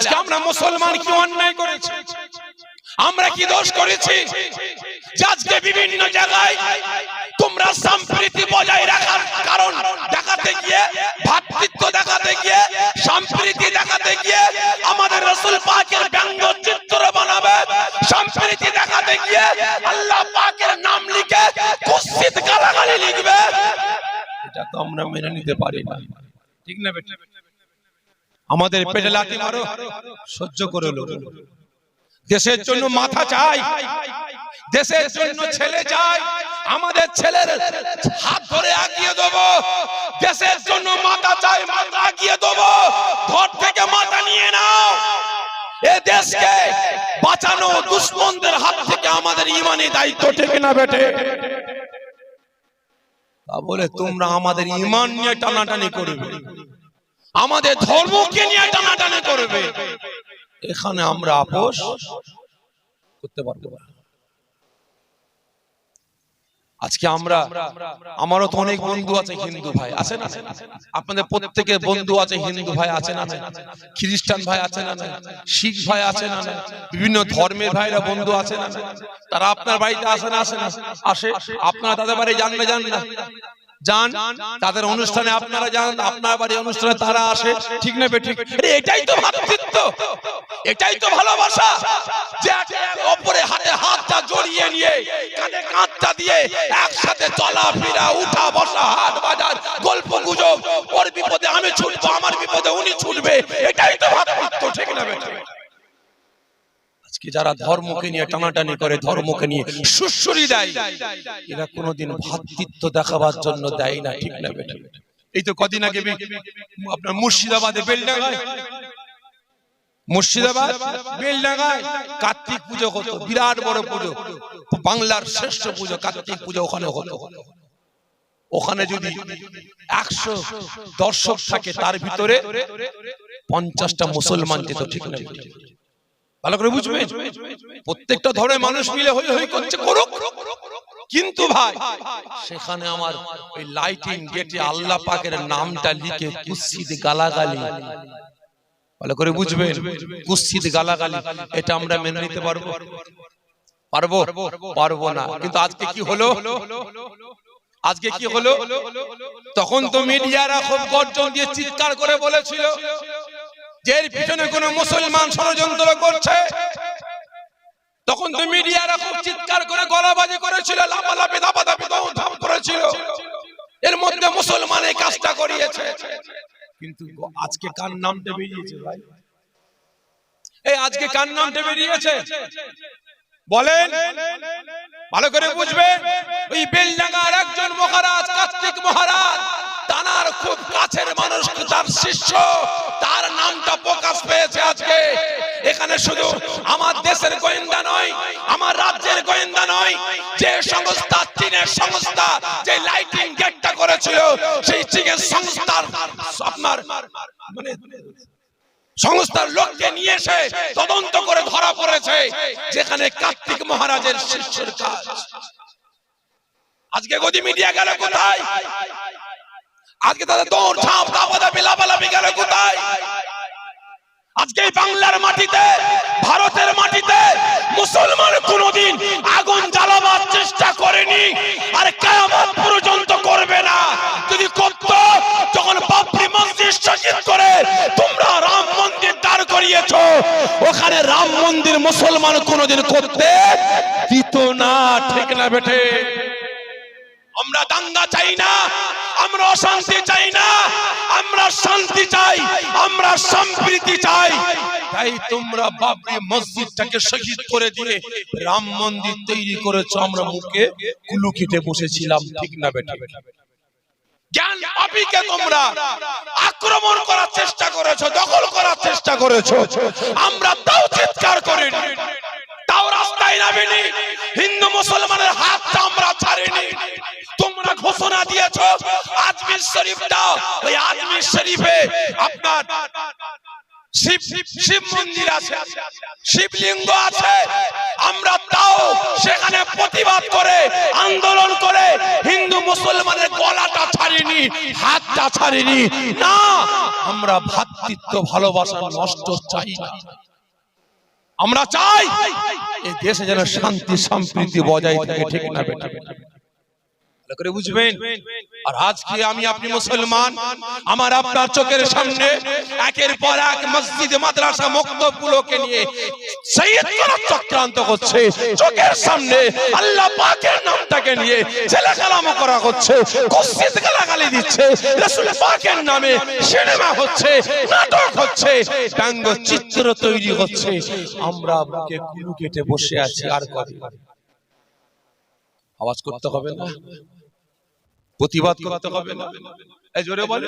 আজকে আমরা মুসলমান কি অন্যায় করেছি, আমরা কি দোষ করেছি? আজকে বিভিন্ন জায়গায় তোমরা সম্প্রীতি বজায় রাখার কারণ দেখাতে গিয়ে, ভ্রাতৃত্ব দেখাতে গিয়ে, সম্প্রীতি দেখাতে গিয়ে আমাদের রাসূল পাকের ব্যঙ্গ চিত্র বানাবে, সম্প্রীতি দেখাতে গিয়ে আল্লাহ পাকের নাম লিখে কুৎসিত গালাগালি লিখবে। এটা তো আমরা মেনে নিতে পারি না, ঠিক না বেটা? আমাদের পেটে লাথি মারো, সহ্য করে লো। দেশের জন্য মাথা চাই, দেশের জন্য ছেলে চাই, আমাদের ছেলের হাত ধরে আগিয়ে দেবো। দেশের জন্য মাথা চাই, মাথা আগিয়ে দেবো। ঘর থেকে মাথা নিয়ে নাও। এ দেশকে বাঁচানো দুশমনদের হাত থেকে আমাদের ইমানি দায়িত্ব, ঠিক না বেটে? তা বলে তোমরা আমাদের ইমান নিয়ে টানাটানি করবে, আমাদের ধর্মকে নিয়ে টানাটানি করবে, এখানে আমরা আপোষ করতে পারবো না। আজকে আমরা, আমারও তো অনেক বন্ধু আছে হিন্দু ভাই, আছে না? আপনাদের প্রত্যেকের বন্ধু আছে হিন্দু ভাই, আছে না? খ্রিস্টান ভাই আছে না? শিখ ভাই আছে না? বিভিন্ন ধর্মের ভাইরা বন্ধু আছে না? তারা আপনার বাড়িতে আসে না? আসে না? আসে। আপনারা তাদের বাড়ি যান না? যান না? যান। তাদের অনুষ্ঠানে আপনারা যান, আপনার বাড়ি অনুষ্ঠানে তারা আসে, ঠিক না বেঠিক? এটাই তো ভ্রাতৃত্ব, এটাই তো ভালোবাসা, যে অপরে হাতে হাতটা জড়িয়ে নিয়ে, কাঁধে কাঁধটা দিয়ে একসাথে চলাফেরা, উঠা বসা, হাট বাজার, গল্প গুজব। ওর বিপদে আমি ছুটবো, আমার বিপদে উনি ছুটবে, এটাই তো ভ্রাতৃত্ব, ঠিক না বেঠিক? আজকে যারা ধর্মকে নিয়ে টানাটানি করে, ধর্মকে নিয়ে সুসুরি দেয়, এরা কোনোদিন ভ্রাতৃত্ব দেখাবার জন্য দেয় না, ঠিক না বেটা? এই তো কদিন আগে আপনার মুর্শিদাবাদে বেলডাঙ্গায়, মুর্শিদাবাদ বেলডাঙ্গায় কার্তিক পুজো হতো, বিরাট বড় পুজো, বাংলার শ্রেষ্ঠ পুজো কার্তিক পুজো ওখানে হতো। ওখানে যদি 100 দর্শক থাকে, তার ভিতরে 50টা মুসলমান যেত, ঠিক না? ভালো করে বুঝবে, প্রত্যেকটা ধর্মের মানুষ মিলে হই হই করছে, করুক। কিন্তু ভাই সেখানে আমার ওই লাইটিং গেটে আল্লাহ পাকের নামটা লিখে কুৎসিত গালাগালি, ভালো করে বুঝবেন, কুৎসিত গালাগালি, এটা আমরা মেনে নিতে পারবো? পারবো? পারবো না। কিন্তু আজকে কি হলো? আজকে কি হলো? তখন তো মিডিয়ারা খুব গর্জন দিয়ে চিৎকার করে বলেছিল যে এর পিছনে কোন মুসলমান ষড়যন্ত্র করছে। তখন তো মিডিয়ারা খুব চিৎকার করে গলাবাজি করেছিল, লাফালাফি দাপাদাপি দৌড়ঝাঁপ করেছিল, এর মধ্যে মুসলমান এই কাজটা করিয়েছে। কিন্তু আজকে কার নামটা বেরিয়েছে ভাই? এই আজকে কার নামটা বেরিয়েছে বলেন? ভালো করে বুঝবেন, ওই বেলডাঙ্গার একজন মহারাজ, কার্তিক মহারাজ, তার খুব কাছের মানুষ, তার শিষ্য, তার নামটা প্রকাশ পেয়েছে আজকে। এখানে শুধু আমার দেশের গোয়েন্দা নয়, আমার রাজ্যের গোয়েন্দা নয়, যে সংস্থা, চীনের সংস্থা যে লাইটিং গেটটা করেছিল, সেই চীনের সংস্থার আপনার মানে সংস্থার লোককে নিয়ে এসে তদন্ত করে ধরা পড়েছে যেখানে কার্তিক মহারাজের শিষ্যের কাজ। আজকে গদি মিডিয়া গেল কোথায়? আজকে তাদের দৌড় ঝাঁপ দাপাদাপি লাফালাফি গেল কোথায়? আজকে বাংলার মাটিতে, ভারতের মাটিতে মুসলমান কোনদিন আগুন জ্বালাবার চেষ্টা করেনি, আর কিয়ামত পর্যন্ত করবে না। যদি করত, যখন বাবরি মসজিদ শহীদ করে তোমরা রাম মন্দির দাঁড় করিয়েছো, ওখানে রাম মন্দির মুসলমান কোনদিন করতে দিত না, ঠিক না বেটে? আমরা দাঙ্গা চাই না, আমরা অশান্তি চাই না, আমরা শান্তি চাই, আমরা সম্প্রীতি চাই। তাই তোমরা বাবরি মসজিদটাকে শহীদ করে দিয়ে রাম মন্দির তৈরি করেছো, আমরা মুখে কুলু কেটে বসেছিলাম, ঠিক না বেটা? জ্ঞান পাপীকে তোমরা আক্রমণ করার চেষ্টা করেছো, দখল করার চেষ্টা করেছো, আমরা তাও চিৎকার করিনি, তাও রাস্তায় নামিনি, হিন্দু মুসলমানের হাতটা আমরা ছাড়িনি। তোমরা ঘোষণা দিয়েছো আজমির শরীফটা, ওই আজমির শরীফে আপনার শিব মন্দির আছে, শিবলিঙ্গ আছে, আমরা তাও সেখানে প্রতিবাদ করে আন্দোলন করে হিন্দু মুসলমানের গলাটা ছাড়িনি, হাতটা ছাড়িনি না। আমরা ভ্রাতৃত্ব ভালোবাসা নষ্ট চাই না। আমরা চাই এই দেশে যেন শান্তি সম্প্রীতি বজায় থাকে, ঠিক না বেটা? করে বুঝবেন। আর আজকে আমি আপনি মুসলমান, আমার আপনার চোখের সামনে একের পর এক মসজিদ মাদ্রাসা মক্তবগুলোকে নিয়ে শহীদ করার চক্রান্ত করছে, চোখের সামনে আল্লাহ পাকের নামটাকে নিয়ে ছেলেখেলামো করা হচ্ছে, কুৎসিত গালাগালি দিচ্ছে, রাসূল পাকের নামে সিনেমা হচ্ছে, নাটক হচ্ছে, ব্যঙ্গচিত্র তৈরি হচ্ছে। আমরা বুকে কুলু কেটে বসে আছি, আর কবে আওয়াজ করতে হবে না? প্রতিবাদ করতে হবে না? এই জোরে বলে।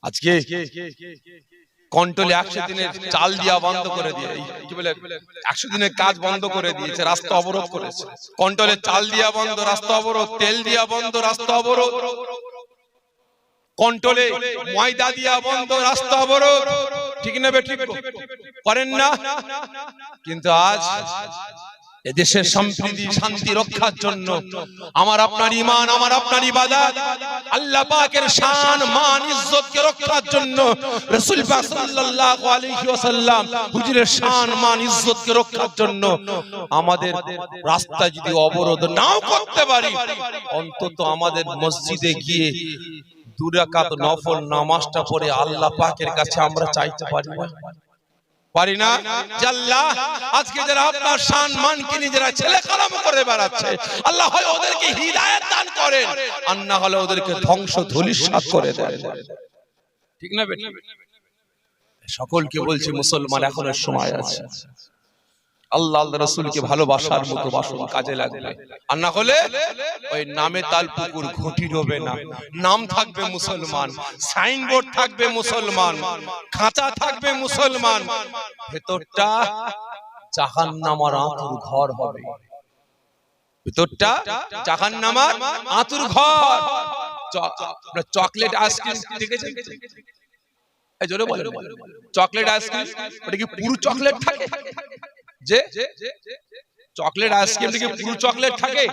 আজকে কন্ট্রোলে 100 দিনের চাল দিয়া বন্ধ করে দিয়ে, কি বলে 100 দিনের কাজ বন্ধ করে দিয়েছে, রাস্তা অবরোধ করেছে। কন্ট্রোলে চাল দিয়া বন্ধ, রাস্তা অবরোধ, তেল দিয়া বন্ধ, রাস্তা অবরোধ, কন্ট্রোলে ময়দা দিয়া বন্ধ, রাস্তা অবরোধ, ঠিক না বেঠিক করেন না? কিন্তু আজ এদেশের সম্প্রীতি শান্তি রক্ষার জন্য আমার আপনার ঈমান, আমার আপনার ইবাদত, আল্লাহ পাকের শান মান ইজ্জতকে রক্ষার জন্য রাসূল পাক সাল্লাল্লাহু আলাইহি ওয়াসাল্লাম হুজুরের শান মান ইজ্জতকে রক্ষার জন্য আমাদের রাস্তা যদি অবরোধ নাও করতে পারি, অন্তত আমাদের মসজিদে গিয়ে 2 রাকাত নফল নামাজটা পড়ে আল্লাহ পাকের কাছে আমরা চাইতে পারি না? পারি না? আল্লাহ আজকে যারা আপনার শান মানকে নিয়ে যারা ছেলে কালাম করে বেড়াচ্ছে, আল্লাহ হয় ওদেরকে হিদায়াত দান করেন, আর না হলে ওদেরকে ধ্বংস ধূলিসাৎ করে দেন, ঠিক না বেটা? সকলকে বলছি মুসলমান এখনো সময় আছে, আল্লাহ আল্লাহ রাসূলকে ভালোবাসার মতো বাসন কাজে লাগবে, আর না হলে ওই নামে তাল পুকুর ঘুঁটি ডোবে না। নাম থাকবে মুসলমান, সাইনবোর্ড থাকবে মুসলমান, খাঁচা থাকবে মুসলমান, ভেতরটা জাহান্নামের আঁতুর ঘর হবে, ভেতরটা জাহান্নামের আঁতুর ঘর। চকলেট আইসক্রিম দেখেছেন? এই জোরে বলেন, চকলেট আইসক্রিম ওটা কি পুরো চকলেট থাকে? যে চকলেট আইসক্রিমটা কি পুরো চকলেট থাকে?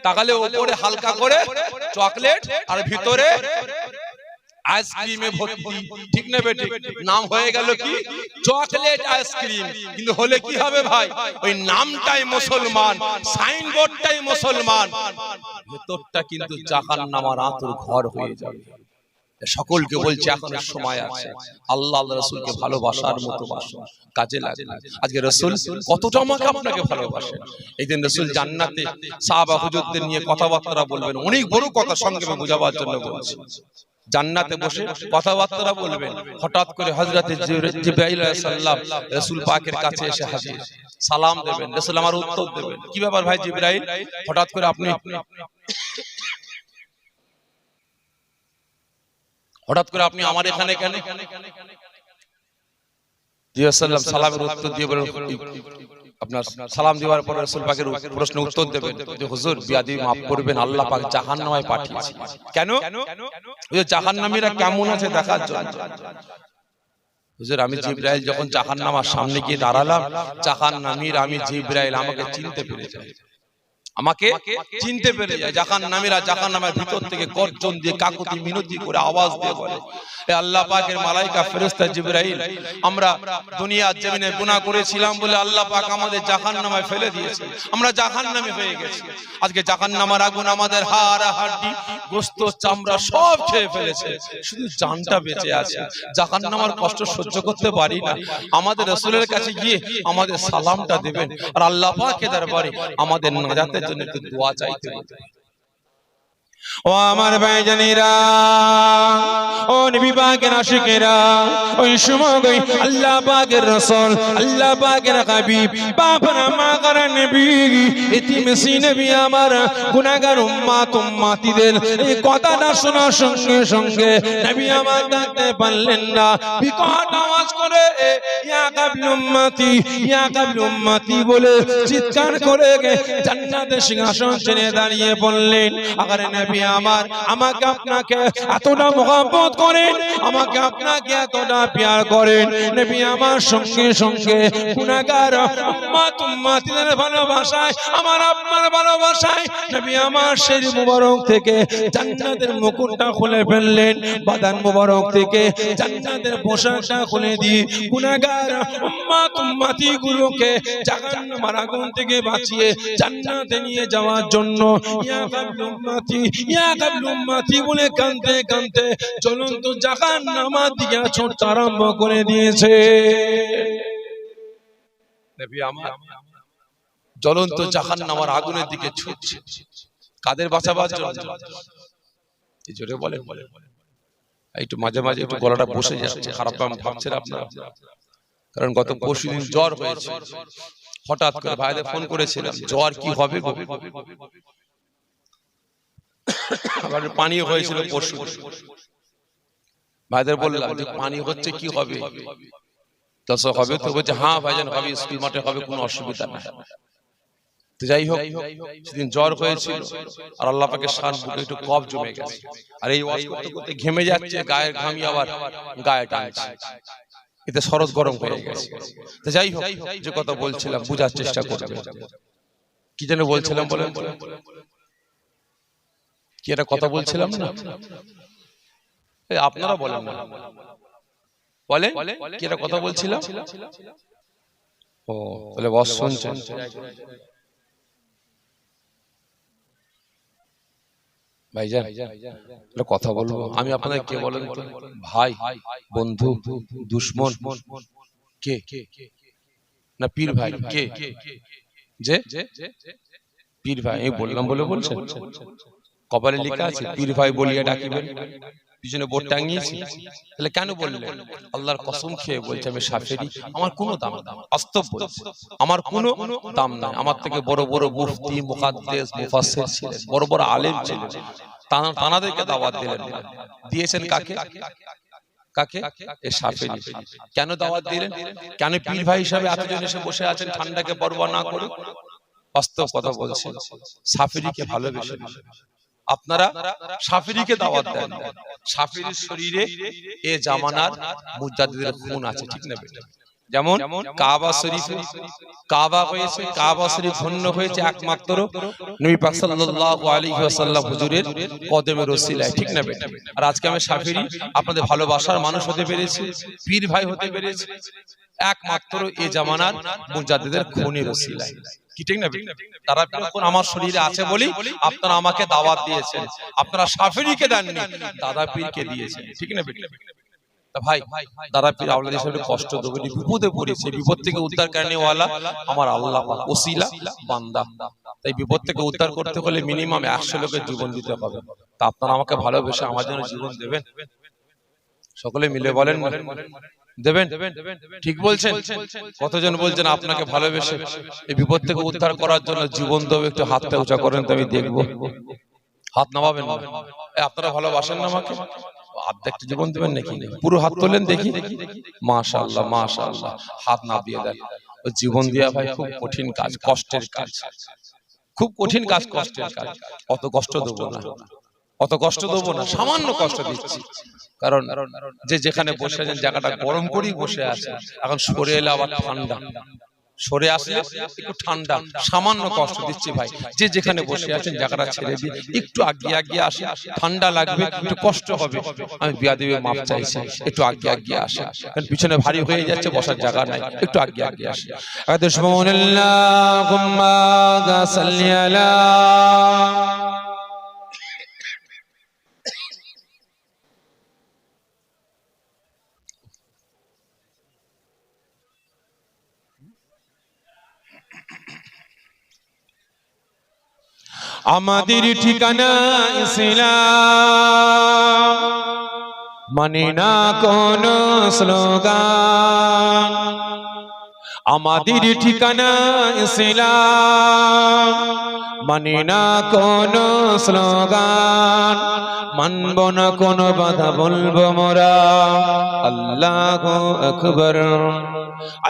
তাহলে উপরে হালকা করে চকলেট আর ভিতরে আইসক্রিমে ভর্তি, ঠিক না বেটি? নাম হয়ে গেল কি চকলেট আইসক্রিম। কিন্তু হলে কি হবে ভাই? ওই নামটাই মুসলমান, সাইনবোর্ডটাই মুসলমান, ভেতরটা কিন্তু জাহান্নামের আঁতুর ঘর হয়ে যাবে। সকলকে বলছে এখনো সময় আছে, আল্লাহ আল্লাহ রাসূলকে ভালোবাসার মতো বাসো, কাজে লাগে। আজকে রাসূল কতটা আমাকে আপনাকে ভালোবাসেন। এই দিন রাসূল জান্নাতে সাহাবা হুজুরদের নিয়ে কথাবার্তা বলবেন, অনেক বড় কথা সংক্ষেপে বোঝাবার জন্য বলছি। জান্নাতে বসে কথাবার্তা বলবেন, হঠাৎ করে হযরতে জিবরাইল আলাইহিস সালাম রাসূল পাকের কাছে এসে হাজির, সালাম দেবেন, রাসূল আমার উত্তর দেবেন। কি ব্যাপার ভাই জিবরাইল, হঠাৎ করে আপনি আমার এখানে কেন? সালামের উত্তর দিয়ে বলেন, আপনার সালাম দেওয়ার পর রাসূল পাকের প্রশ্ন উত্তর দেবেন যে হুজুর বিয়াদি মাফ করবেন, আল্লাহ পাক জাহান্নামে পাঠিয়েছে। কেন? ওই জাহান্নামীরা কেমন আছে দেখার জন্য। হুজুর আমি জিবরাইল যখন জাহান্নামের সামনে গিয়ে দাঁড়ালাম, জাহান্নামীরা আমি জিবরাইল আমাকে চিনতে পেরেছে, আমাকে চিনতে পেরে যায়। জাহান্নামীরা জাহান্নামের ভিতর থেকে গর্জন দিয়ে কাকুতি মিনতি করে আওয়াজ দিয়ে বলে, হে আল্লাহ পাকের মালাইকা ফেরেশতা জিবরাইল, আমরা দুনিয়ার জমিনে গুনাহ করেছিলাম বলে আল্লাহ পাক আমাদের জাহান্নামে ফেলে দিয়েছে, আমরা জাহান্নামে হয়ে গেছি। আজকে জাহান্নামের আগুন আমাদের হাড় হাড্ডি গোশত চামড়া সব খেয়ে ফেলেছে, শুধু জানটা বেঁচে আছে। জাহান্নামের কষ্ট সহ্য করতে পারি না। আমাদের রাসূলের কাছে গিয়ে আমাদের সালামটা দেবেন, আর আল্লাহ পাকের দরবারে আমাদের নাজাতের জন্য একটু দোয়া চাইতে হবে। ও আমার ভাইজানেরা, ও নবী পাকের আশিকেরা, ওই সময় আল্লাহ পাকের রাসূল, আল্লাহ পাকের হাবিব, বাপরা মাগার নবী, ইতিমসি নবী আমার গুনাহগার উম্মতিদের এই কথাটা শোনার সঙ্গে সঙ্গে নবী আমার ডাকতে পারলেন না, বিকট আওয়াজ করে ইয়া কাবিল উম্মতি, ইয়া কাবিল উম্মতি বলে চিৎকার করে জান্নাত জান্নাতের সিংহাসন ছেড়ে দাঁড়িয়ে বললেন, আগারে নবী আমার, আমাকে আপনাকে এতটা মহব্বত করেন, আমাকে আপনাকে এতটা প্যার করেন, নবী আমার সঙ্গে সঙ্গে গুনাহগার উম্মত উম্মতিদের ভালোবাসায়, আমার আপনার ভালোবাসায় নবী আমার শরীর মুবারক থেকে জান্নাতের মুকুটটা খুলে ফেললেন, বাদান মুবারক থেকে জান্নাতের পোশাকটা খুলে দিয়ে গুনাহগার উম্মত উম্মতি গুলোকে জাহান্নামের আগুন থেকে বাঁচিয়ে জান্নাতে নিয়ে যাওয়ার জন্য ইয়া কাবলু উম্মতি, ইয়া কাবলু উম্মতি বলে কাঁদতে কাঁদতে জ্বলন্ত জাহান্নামের দিকে ছুটতে আরম্ভ করে দিয়েছে। নবী আমার জ্বলন্ত জাহান্নামের আগুনের দিকে ছুটছে, কাদের বাঁচাবার জন্য? এই জোরে বলেন, একটু মাঝে মাঝে একটু গলাটা বসে যাচ্ছে, খারাপ ভাবছেন আপনারা, কারণ গত পরশুদিন জ্বর হয়েছে, হঠাৎ করে ভাইদের ফোন করেছিলাম জ্বর কি হবে, আবার পানি হয়েছিল পরশু, ভাইদের বললাম যে পানি হচ্ছে কি হবে, দর্শক হবে তো? বলছে হ্যাঁ ভাইজান হবে, স্কুল মাঠে হবে, কোনো অসুবিধা নাই। তো যাই হোক, সেদিন জ্বর হয়েছিল আর আল্লাহ পাকের শান বুকে একটু কফ জমে গেছে, আর এই ওয়াজ করতে করতে ঘেমে যাচ্ছে, গায়ের ঘামি আবার গায়ে টানছে, এতে শরৎ গরম হয়ে গেছে। তো যাই হোক, যে কথা বলছিলাম বোঝার চেষ্টা করবে, কি যেন বলছিলাম বলেন, কি একটা কথা বলছিলাম না, আপনারা বলেন না, বলেন কি একটা কথা বলছিলাম। ও তাহলে বস শুনছেন। ভাইজান কথা বলবো আমি আপনাদের, কে বলেন তো? ভাই, বন্ধু, দুশ্মন, কে না পীর ভাই? কে যে পীর ভাই আমি বললাম বলে বলছেন? কপালে লেখা আছে পীর ভাই বলিয়া ডাকিবেন, পিছনে বোর্ড টাঙিয়েছি, তাহলে কেন বললেন? আল্লাহর কসম খেয়ে বলছে আমি শাফেরি, আমার কোনো দাম নাই, বাস্তব বলছি, আমার কোনো দাম নাই। আমার থেকে বড় বড় মুফতি, মুহাদ্দিস, মুফাসসির ছিলেন, বড় বড় আলেম ছিলেন, তানাদেরকে দাওয়াত দিলেন, দিয়েছেন কাকে? কাকে? এই শাফেরি। কেন দাওয়াত দিলেন? কেন পীর ভাই হিসাবে এতজন এসে বসে আছেন ঠান্ডাকে পরোয়া না করে? বাস্তব কথা বলছেন, শাফেরিকে ভালোবেসে আপনারা শাফিঈকে দাওয়াত দেন। শাফিঈর শরীরে এ জামানার মুজাদ্দিদের খুন আছে, ঠিক না বেটা? যেমন কাবা শরীফে কাবা হয়েছে, কাবা শরীফ ধন্য হয়েছে একমাত্র নবী পাক সাল্লাল্লাহু আলাইহি ওয়াসাল্লাম হুজুরের কদমের ওসিলায়, ঠিক না বেটা? আর আজকে আমি শাফিঈ আপনাদের ভালোবাসার মানুষ হতে পেরেছি, পীর ভাই হতে পেরেছি একমাত্র এই জামানার মুজাদ্দিদের খুনের ওসিলায়, কি ঠিক না? তারা যখন আমার শরীরে আছে বলি আপনারা আমাকে দাওয়াত দিয়েছেন, আপনারা শাফিঈকে দেননি, দাদা পীরকে দিয়েছেন, ঠিক না? ভাই দাদা পীর আওলাদ হিসেবে কষ্ট দেবে, বিপদে পড়েছে, বিপদ থেকে উদ্ধার করনেওয়ালা আমার আল্লাহ পাক, ওসিলা বান্দা। তাই বিপদ থেকে উদ্ধার করতে হলে মিনিমাম 100 লোকের জীবন দিতে হবে। তা আপনারা আমাকে ভালোবেসে আমার জন্য জীবন দেবেন? সকলে মিলে বলেন দেবেন? ঠিক বলছেন? কতজন বলছেন আপনাকে ভালোবেসে এই বিপদ থেকে উদ্ধার করার জন্য জীবন দেব? একটু হাতটা উঁচা করেন তো আমি দেখবো। হাত নামাবেন না, আপনারা ভালোবাসেন না আমাকে? অর্ধেকটা জীবন দেবেন নাকি? পুরো হাত তোলেন দেখি। মাশাআল্লাহ মাশাআল্লাহ, হাত না দিয়ে দেন। ওই জীবন দেয়া ভাই খুব কঠিন কাজ, কষ্টের কাজ, খুব কঠিন কাজ, কষ্টের কাজ। অত কষ্ট দেবো না, অত কষ্ট দেবো না, সামান্য কষ্ট দিচ্ছি। কারণ যে যেখানে বসে আছেন জায়গাটা গরম করেই বসে আছে, এখন সরে এলে আবার ঠান্ডা, সরে আসলে একটু ঠান্ডা, সামান্য কষ্ট দিচ্ছি ভাই। যে যেখানে বসে আছেন জায়গাটা ছেড়ে দিয়ে একটু আগিয়ে আগিয়ে আসে, ঠান্ডা লাগবে, একটু কষ্ট হবে, আমি বিয়াদবে মাপ চাইছি, একটু আগিয়ে আগিয়ে আসে, কারণ পিছনে ভারী হয়ে যাচ্ছে, বসার জায়গা নাই, একটু আগিয়ে আগিয়ে আসে। আল্লাহুম্মা সাল্লি আলা আমাদের ঠিকানা ইসলাম, মানে না কোন স্লোগান। আমাদের ঠিকানা ইসলাম, মানে না কোন স্লোগান। মানব না কোন বাধা, বলবো মোরা আল্লাহু আকবার।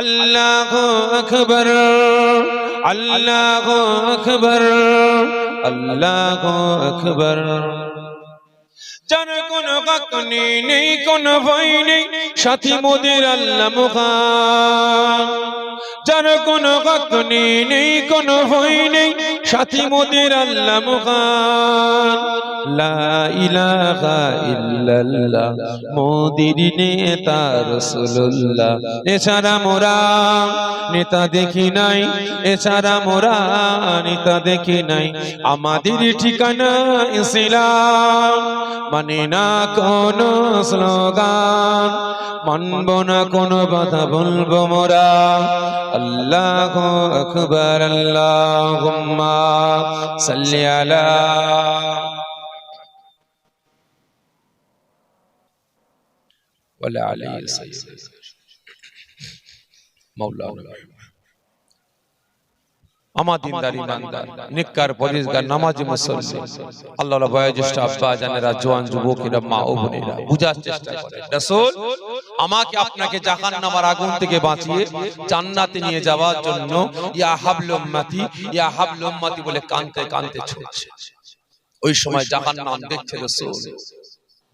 আল্লাহু আকবার আল্লাহু আকবার আল্লাহু আকবার। যার কোনো কাকনি নেই, কোনো ভয় নেই, সাথী মোদের আল্লাহ মুখান। যার কোনো কাকনি নেই, কোনো ভয় নেই, সাথী মোদের আল্লাহ মুখান। লা ইলাহা ইল্লাল্লাহ মোদের নেতা রাসূলুল্লাহ। এছাড়া মোরা নেতা দেখি নাই, এছাড়া মোরা নেতা দেখি নাই। আমাদের ঠিকানা ইসলাম, মানে না কোনো স্লোগান, মানব না কোনো কথা বলবো মোরা। আল্লাহু আকবার আল্লাহুম্মা সাল্লি আলা ওয়ালা আলিহি সাল্লাল্লাহু মাওলানা। আমার দিনদার ইমানদার নেককার পরহেজগার নামাজি মুসল্লি আল্লাহর বয়োজ্যেষ্ঠ আব্বা জানেরা, জওয়ান যুবকেরা, মা ও বোনেরা বুঝার চেষ্টা করেন। রাসূল আমাকে আপনাকে জাহান্নামের আগুন থেকে বাঁচিয়ে জান্নাতে নিয়ে যাওয়ার জন্য ইয়া হাবলু উম্মতি ইয়া হাবলু উম্মতি বলে কাঁদতে কাঁদতে ছুটছে। ওই সময় জাহান্নাম দেখছে রাসূল,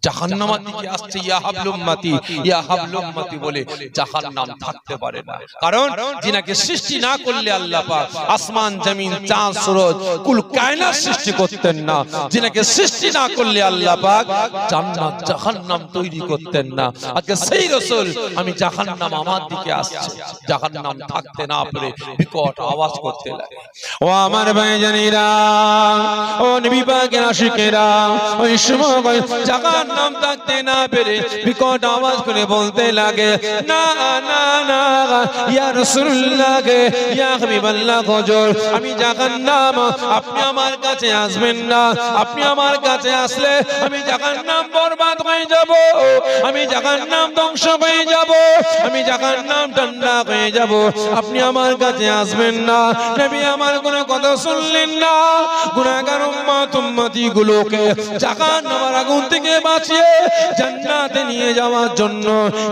জাহান্নামের দিকে আসছে, ইয়া হাবলু উম্মতি ইয়া হাবলু উম্মতি বলে জাহান্নাম থাকতে পারে না। কারণ যিনাকে সৃষ্টি না করলে আল্লাহ পাক আসমান জমিন চাঁদ সূরজ কুল কায়নাত সৃষ্টি করতেন না, যিনাকে সৃষ্টি না করলে আল্লাহ পাক জান্নাত জাহান্নাম তৈরি করতেন না। আজকে সেই রাসূল আমি জাহান্নাম আমার দিকে আসছে, জাহান্নাম থাকতে না পারে বিকট আওয়াজ করতে লাগে। ও আমার ভাইজানেরা, ও নবী পাকের আশিকেরা, ওই সময় জাহান্নাম নাম থাকতে না পেরে বিকট আওয়াজ করে বলতে লাগে, না না না ইয়া রাসূলুল্লাহ ইয়া হাবিবাল্লাহ হুজুর, আমি জাহান্নাম, আপনি আমার কাছে আসবেন না। আপনি আমার কাছে আসলে আমি জাহান্নাম বরবাদ হয়ে যাব, আমি জাহান্নাম ধ্বংস হয়ে যাব, আমি জাহান্নাম ঠান্ডা হয়ে যাব। আপনি আমার কাছে আসবেন না। নবী আমার কোনো কথা শুনলেন না। গুনাহগার উম্মত উম্মতি গুলোকে জাহান্নামের আগুন থেকে জান্নাতে নিয়ে যাওয়ার জন্য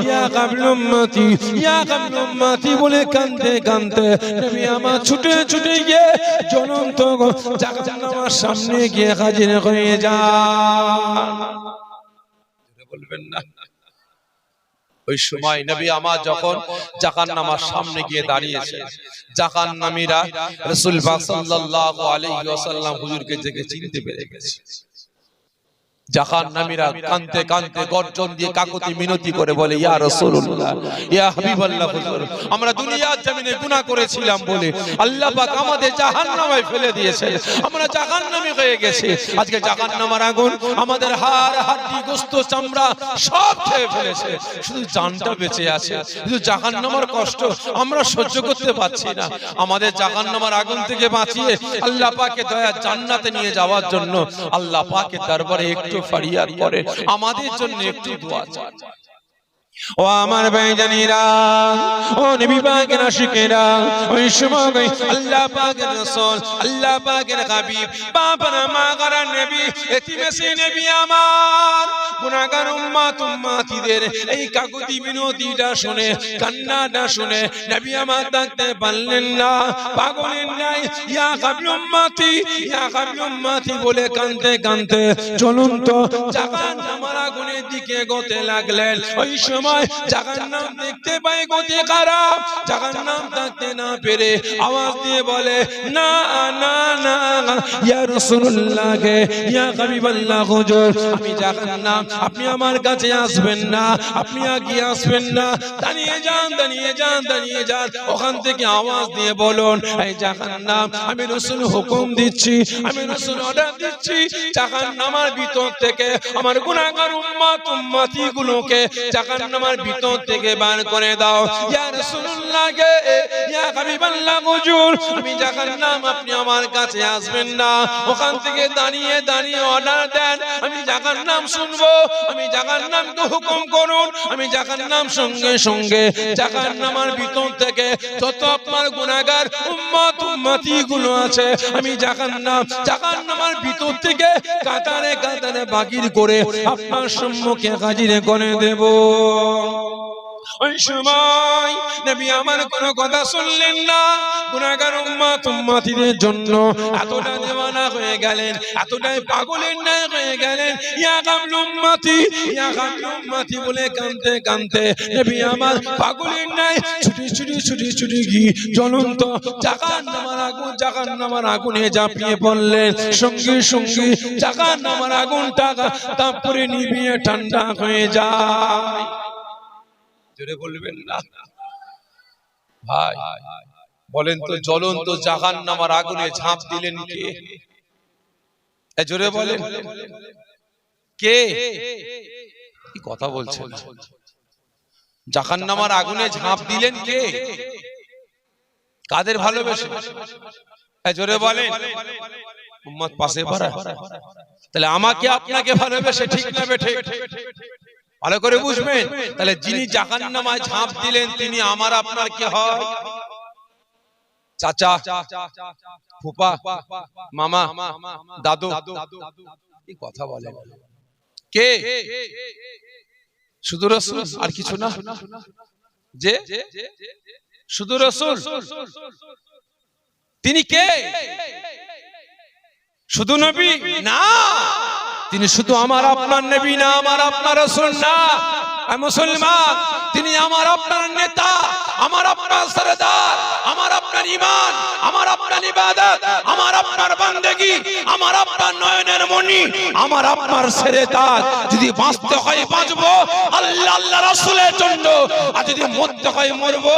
ইয়া কাবলু উম্মতি ইয়া কাবলু উম্মতি বলে কাঁদতে কাঁদতে নবী আমার ছুটে ছুটে গিয়ে জ্বলন্ত জাহান্নামের সামনে গিয়ে হাজির হয়ে যান। বলবেন না? ওই সময় নবী আমার যখন জাহান্নামের সামনে গিয়ে দাঁড়িয়েছে, জাহান্নামীরা রাসূল পাক সাল্লাল্লাহু আলাইহি ওয়াসাল্লাম হুজুরকে দেখে চিনতে পেরে গেছে। জাহান্নামীরা কাঁদতে কাঁদতে গর্জন দিয়ে কাকুতি মিনতি করে বলে, ইয়া রাসূলুল্লাহ ইয়া হাবিবাল্লাহ হুজুর, আমরা দুনিয়ার জমিনে গুনাহ করেছিলাম বলে আল্লাহ পাক আমাদের জাহান্নামে ফেলে দিয়েছে, আমরা জাহান্নামী হয়ে গেছি। আজকে জাহান্নামের আগুন আমাদের হাড় হাড্ডি গোশত চামড়া সব খেয়ে ফেলেছে, শুধু জানটা বেঁচে আছে। শুধু জাহান্নামের কষ্ট আমরা সহ্য করতে পারছি না। আমাদের জাহান্নামের আগুন থেকে বাঁচিয়ে আল্লাহ পাকের দয়া জান্নাতে নিয়ে যাওয়ার জন্য আল্লাহ পাকের দরবারে একটু ফরিয়াদ করে, আমাদের জন্য একটু দোয়া চাই। ও আমার ভাইজানেরা, ও নবী পাকের আশিকেরা, ওই সময় আল্লাহ পাকের রাসূল, আল্লাহ পাকের হাবিব, বাবার মা গারা নবী, এতিমেসি নবী আমার গুনাহগার উম্মত উম্মতিদের এই কাকুতি মিনতিটা শুনে, কান্নাটা শুনে নবী আমার থাকতে পারলেন না, পাগলের নাই ইয়া কাবলু উম্মতি ইয়া কাবলু উম্মতি বলে কাঁদতে কাঁদতে জ্বলন্ত জাহান্নামের আগুনের দিকে এগোতে লাগলেন। ওই সময় জাহান্নাম দেখতে পায় গতি খারাপ, জাহান্নাম থাকতে না পেরে আওয়াজ দিয়ে বলে, না না না ইয়া রাসূলুল্লাহ ইয়া হাবিবাল্লাহ হুজুর, আমি জাহান্নাম, আপনি আমার কাছে আসবেন না, আপনি আগে আসবেন না, দাঁড়িয়ে যান দাঁড়িয়ে যান দাঁড়িয়ে যান। ওখান থেকে আওয়াজ দিয়ে বলুন, এই জাহান্নাম, আমি রাসূল হুকুম দিচ্ছি, আমি রাসূল অর্ডার দিচ্ছি, জাহান্নামের ভিতর থেকে আমার গুনাহগার উম্মত উম্মতি গুলোকে জাহান্নামের ভিতর থেকে বার করে দাও। ইয়া রাসূলুল্লাহ ইয়া হাবিবাল্লাহ হুজুর, আমি জাহান্নাম, আপনি আমার কাছে আসবেন না। ওখান থেকে দাঁড়িয়ে দাঁড়িয়ে অর্ডার দেন, আমি জাহান্নাম শুনবো, আমি জাহান্নামকে হুকুম করুন, আমি জাহান্নাম সঙ্গে সঙ্গে জাহান্নামের ভিতর থেকে যত আপনার গুনাহগার উম্মত উম্মতি গুলো আছে আমি জাহান্নামের ভিতর থেকে কাতারে কাতারে বাগির করে আপনার সম্মুখে হাজির করে দেব। ওই সময় নবী আমার কোনো কথা শুনলেন না। গুনাহগার উম্মতিদের জন্য এতটা দেওয়ানা হয়ে গেলেন, এতটাই পাগলের ন্যায় হয়ে গেলেন। ইয়া গামলু উম্মতি, ইয়া গামলু উম্মতি বলে কাঁদতে কাঁদতে নবী আমার পাগলের ন্যায় ছুটি গিয়ে জ্বলন্ত জাহান্নামের আগুনে ঝাঁপিয়ে পড়লেন। সঙ্গে সঙ্গে জাহান্নামের আগুনটা তারপরে নিভিয়ে ঠান্ডা হয়ে যায়। জোরে বলবেন না ভাই? বলেন তো, জ্বলন্ত জাহান্নামের আগুনে ঝাঁপ দিলেন কে? জোরে বলেন কে? কি কথা বলছেন? জাহান্নামের আগুনে ঝাঁপ দিলেন কে? কাদের ভালোবেসে? জোরে বলেন। উম্মত পাশে ভরা। তাহলে আমাকে আপনাকে ভালোবেসে, ঠিক না বেঠে? ভালো করে বুঝবেন। তাহলে যিনি জাহান্নামে ঝাঁপ দিলেন তিনি আমার আপনার কে হয়? চাচা, ফুপা, মামা, দাদু। কি কথা বলেন? কে? শুধু রাসূল, আর কিছু না? যে শুধু রাসূল। তিনি কে? শুধু নবী না, তিনি শুধু আমার আপনার নবী না, আমার আপনার রাসূল না। মুসলমান, তিনি আমার আপনার নেতা, আমার আপনার সরদার, আমার আপনার ঈমান, আমার আপনার ইবাদত, আমার আপনার বান্দেগী, আমার আপনার নয়নের মণি, আমার আপনার সেরেতাজ। যদি বাঁচতে হয় বাঁচবো আল্লাহ আল্লাহ রাসূলের জন্য, আর যদি মরতে হয় মরবো